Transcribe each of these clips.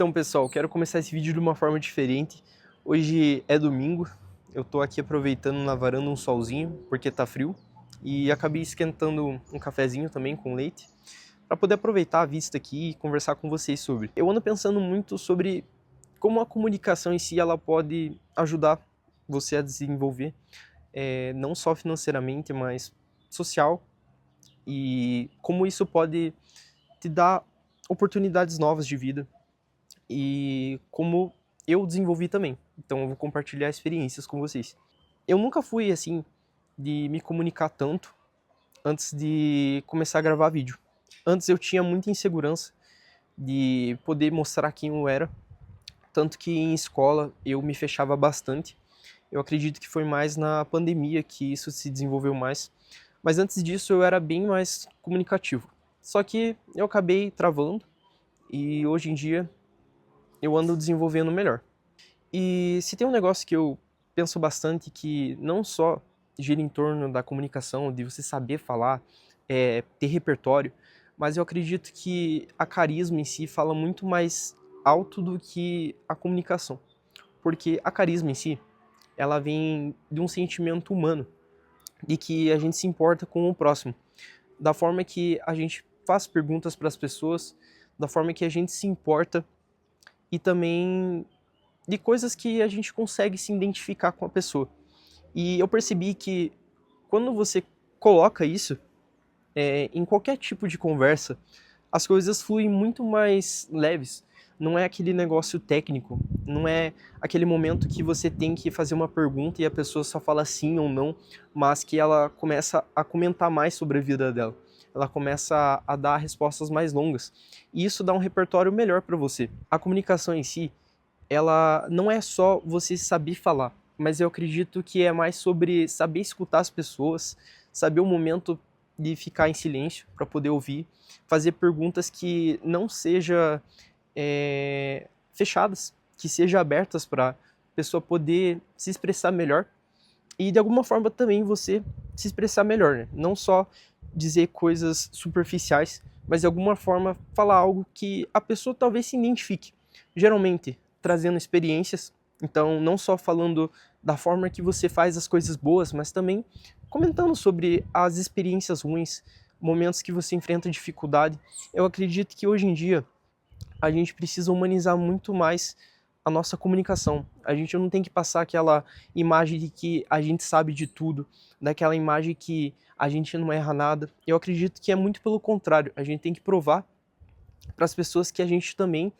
Então, pessoal, quero começar esse vídeo de uma forma diferente. Hoje é domingo, eu tô aqui aproveitando na varanda um solzinho, porque tá frio, e acabei esquentando um cafezinho também com leite, para poder aproveitar a vista aqui e conversar com vocês sobre. Eu ando pensando muito sobre como a comunicação em si ela pode ajudar você a desenvolver, não só financeiramente, mas social, e como isso pode te dar oportunidades novas de vida e como eu desenvolvi também. Então eu vou compartilhar experiências com vocês. Eu nunca fui assim de me comunicar tanto antes de começar a gravar vídeo. Antes eu tinha muita insegurança de poder mostrar quem eu era, tanto que em escola eu me fechava bastante. Eu acredito que foi mais na pandemia que isso se desenvolveu mais, mas antes disso eu era bem mais comunicativo. Só que eu acabei travando e hoje em dia eu ando desenvolvendo melhor. E se tem um negócio que eu penso bastante que não só gira em torno da comunicação, de você saber falar, ter repertório, mas eu acredito que a carisma em si fala muito mais alto do que a comunicação. Porque a carisma em si, ela vem de um sentimento humano, de que a gente se importa com o próximo, da forma que a gente faz perguntas para as pessoas, da forma que a gente se importa e também de coisas que a gente consegue se identificar com a pessoa. E eu percebi que quando você coloca isso em qualquer tipo de conversa, as coisas fluem muito mais leves. Não é aquele negócio técnico, não é aquele momento que você tem que fazer uma pergunta e a pessoa só fala sim ou não, mas que ela começa a comentar mais sobre a vida dela. Ela começa a dar respostas mais longas. E isso dá um repertório melhor para você. A comunicação em si, ela não é só você saber falar, mas eu acredito que é mais sobre saber escutar as pessoas, saber o momento de ficar em silêncio para poder ouvir, fazer perguntas que não sejam fechadas, que sejam abertas para a pessoa poder se expressar melhor e de alguma forma também você se expressar melhor, né? Não só dizer coisas superficiais, mas de alguma forma falar algo que a pessoa talvez se identifique. Geralmente trazendo experiências, então não só falando da forma que você faz as coisas boas, mas também comentando sobre as experiências ruins, momentos que você enfrenta dificuldade. Eu acredito que hoje em dia a gente precisa humanizar muito mais a nossa comunicação. A gente não tem que passar aquela imagem de que a gente sabe de tudo, daquela imagem que a gente não erra nada. Eu acredito que é muito pelo contrário. A gente tem que provar para as pessoas que a gente também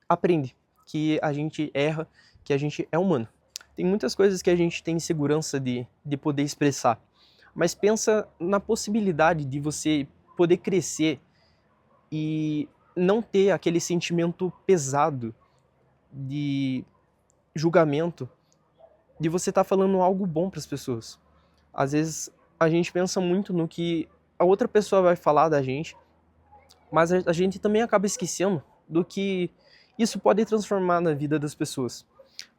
aprende, que a gente erra, que a gente é humano. Tem muitas coisas que a gente tem insegurança de poder expressar, mas pensa na possibilidade de você poder crescer e não ter aquele sentimento pesado de julgamento, de você estar falando algo bom para as pessoas. Às vezes a gente pensa muito no que a outra pessoa vai falar da gente, mas a gente também acaba esquecendo do que isso pode transformar na vida das pessoas.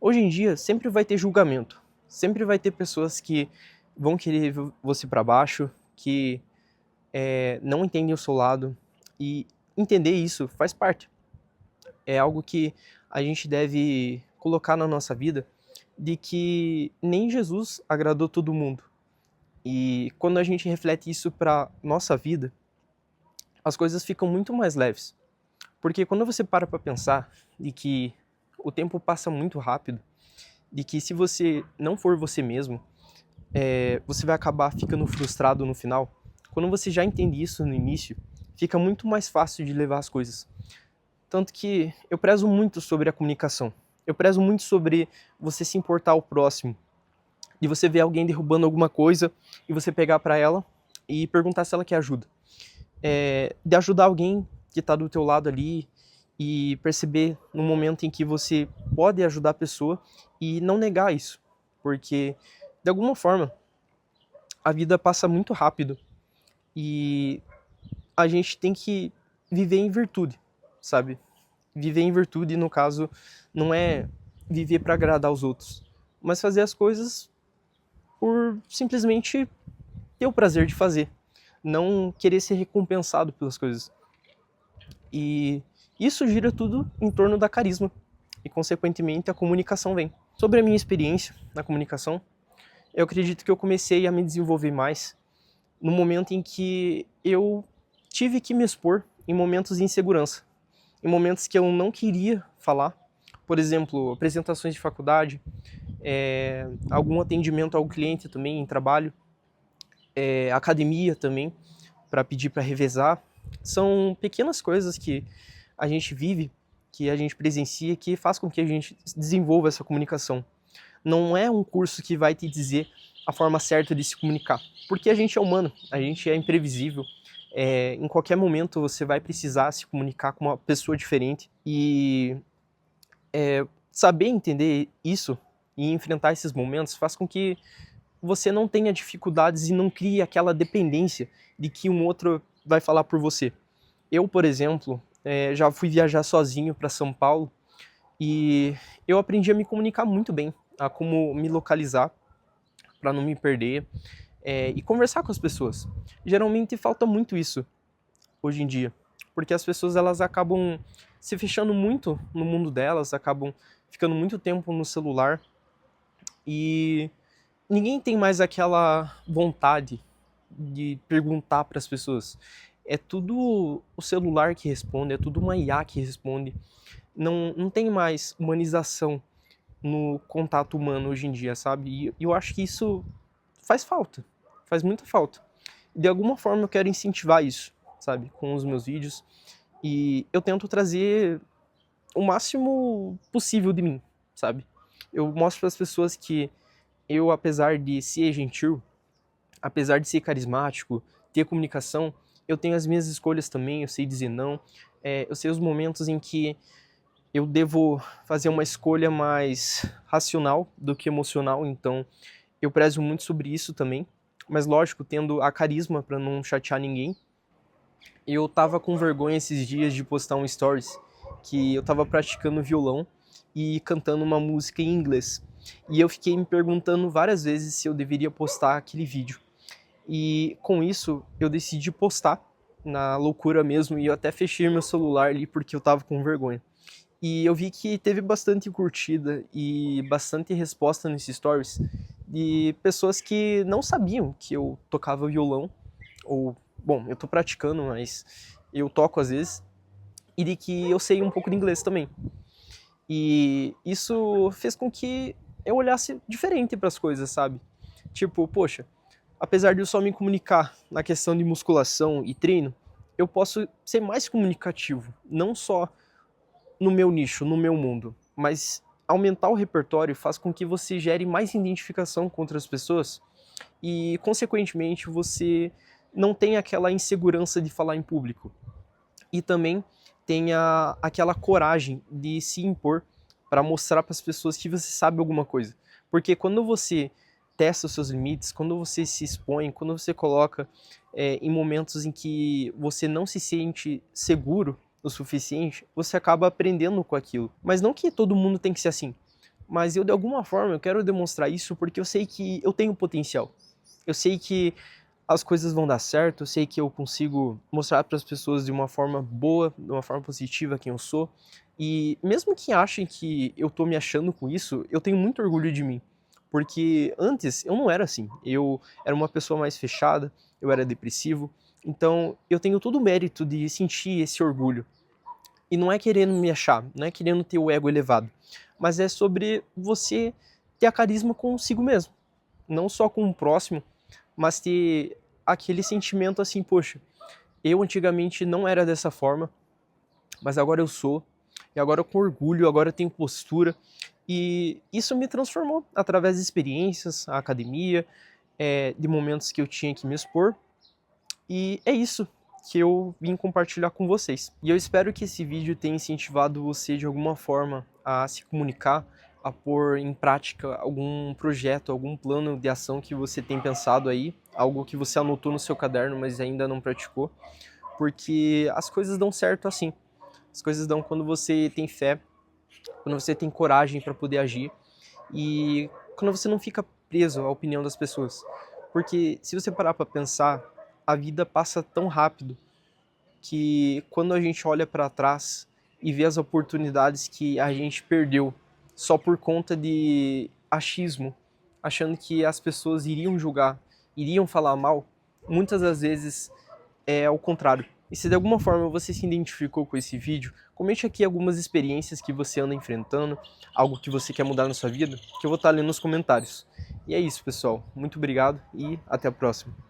Hoje em dia sempre vai ter julgamento, sempre vai ter pessoas que vão querer você para baixo, que não entendem o seu lado, e entender isso faz parte. É algo que a gente deve colocar na nossa vida, de que nem Jesus agradou todo mundo. E quando a gente reflete isso para nossa vida, as coisas ficam muito mais leves. Porque quando você para pensar de que o tempo passa muito rápido, de que se você não for você mesmo, você vai acabar ficando frustrado no final. Quando você já entende isso no início, fica muito mais fácil de levar as coisas. Tanto que eu prezo muito sobre a comunicação. Eu prezo muito sobre você se importar ao próximo. De você ver alguém derrubando alguma coisa e você pegar para ela e perguntar se ela quer ajuda. De ajudar alguém que está do teu lado ali e perceber no momento em que você pode ajudar a pessoa e não negar isso. Porque, de alguma forma, a vida passa muito rápido e a gente tem que viver em virtude, sabe? Viver em virtude, no caso, não é viver para agradar os outros, mas fazer as coisas por simplesmente ter o prazer de fazer, não querer ser recompensado pelas coisas. E Isso gira tudo em torno da carisma e, consequentemente, a comunicação vem. Sobre a minha experiência na comunicação, eu acredito que eu comecei a me desenvolver mais no momento em que eu tive que me expor em momentos de insegurança, em momentos que eu não queria falar, por exemplo, apresentações de faculdade, algum atendimento ao cliente também em trabalho, academia também, para pedir para revezar. São pequenas coisas que a gente vive, que a gente presencia, que faz com que a gente desenvolva essa comunicação. Não é um curso que vai te dizer a forma certa de se comunicar, porque a gente é humano, a gente é imprevisível. Em qualquer momento você vai precisar se comunicar com uma pessoa diferente e saber entender isso e enfrentar esses momentos faz com que você não tenha dificuldades e não crie aquela dependência de que um outro vai falar por você. Eu, por exemplo, já fui viajar sozinho para São Paulo e eu aprendi a me comunicar muito bem, a como me localizar para não me perder e conversar com as pessoas. Geralmente falta muito isso hoje em dia, porque as pessoas elas acabam se fechando muito no mundo delas, acabam ficando muito tempo no celular e ninguém tem mais aquela vontade de perguntar para as pessoas. É tudo o celular que responde, é tudo uma IA que responde. Não tem mais humanização no contato humano hoje em dia, sabe? E eu acho que isso faz falta, faz muita falta. De alguma forma eu quero incentivar isso, sabe? Com os meus vídeos. E eu tento trazer o máximo possível de mim, sabe? Eu mostro para as pessoas que eu, apesar de ser gentil, apesar de ser carismático, ter comunicação, eu tenho as minhas escolhas também, eu sei dizer não, eu sei os momentos em que eu devo fazer uma escolha mais racional do que emocional, então eu prezo muito sobre isso também, mas lógico, tendo a carisma para não chatear ninguém. Eu tava com vergonha esses dias de postar um stories que eu tava praticando violão e cantando uma música em inglês. E eu fiquei me perguntando várias vezes se eu deveria postar aquele vídeo. E com isso eu decidi postar na loucura mesmo e eu até fechei meu celular ali porque eu tava com vergonha. E eu vi que teve bastante curtida e bastante resposta nesses stories de pessoas que não sabiam que eu tocava violão, ou, bom, eu tô praticando, mas eu toco às vezes, e de que eu sei um pouco de inglês também. E isso fez com que eu olhasse diferente para as coisas, sabe? Tipo, poxa, apesar de eu só me comunicar na questão de musculação e treino, eu posso ser mais comunicativo, não só no meu nicho, no meu mundo, mas aumentar o repertório faz com que você gere mais identificação com outras pessoas e, consequentemente, você não tem aquela insegurança de falar em público. E também tenha aquela coragem de se impor para mostrar para as pessoas que você sabe alguma coisa. Porque quando você testa os seus limites, quando você se expõe, quando você coloca em momentos em que você não se sente seguro o suficiente, você acaba aprendendo com aquilo. Mas não que todo mundo tem que ser assim. Mas eu, de alguma forma, eu quero demonstrar isso porque eu sei que eu tenho potencial. Eu sei que as coisas vão dar certo, eu sei que eu consigo mostrar para as pessoas de uma forma boa, de uma forma positiva quem eu sou. E mesmo que achem que eu tô me achando com isso, eu tenho muito orgulho de mim. Porque antes eu não era assim. Eu era uma pessoa mais fechada, eu era depressivo. Então eu tenho todo o mérito de sentir esse orgulho. E não é querendo me achar, não é querendo ter o ego elevado, mas é sobre você ter a carisma consigo mesmo. Não só com o próximo, mas ter aquele sentimento assim, poxa, eu antigamente não era dessa forma, mas agora eu sou, e agora com orgulho, agora eu tenho postura, e isso me transformou através de experiências, a academia, de momentos que eu tinha que me expor, e é isso que eu vim compartilhar com vocês. E eu espero que esse vídeo tenha incentivado você de alguma forma a se comunicar, a pôr em prática algum projeto, algum plano de ação que você tem pensado aí, algo que você anotou no seu caderno, mas ainda não praticou, porque as coisas dão certo assim. As coisas dão quando você tem fé, quando você tem coragem para poder agir e quando você não fica preso à opinião das pessoas. Porque se você parar para pensar, a vida passa tão rápido que quando a gente olha para trás e ver as oportunidades que a gente perdeu só por conta de achismo, achando que as pessoas iriam julgar, iriam falar mal. Muitas das vezes é ao contrário. E se de alguma forma você se identificou com esse vídeo, comente aqui algumas experiências que você anda enfrentando, algo que você quer mudar na sua vida, que eu vou estar lendo nos comentários. E é isso, pessoal. Muito obrigado e até a próxima.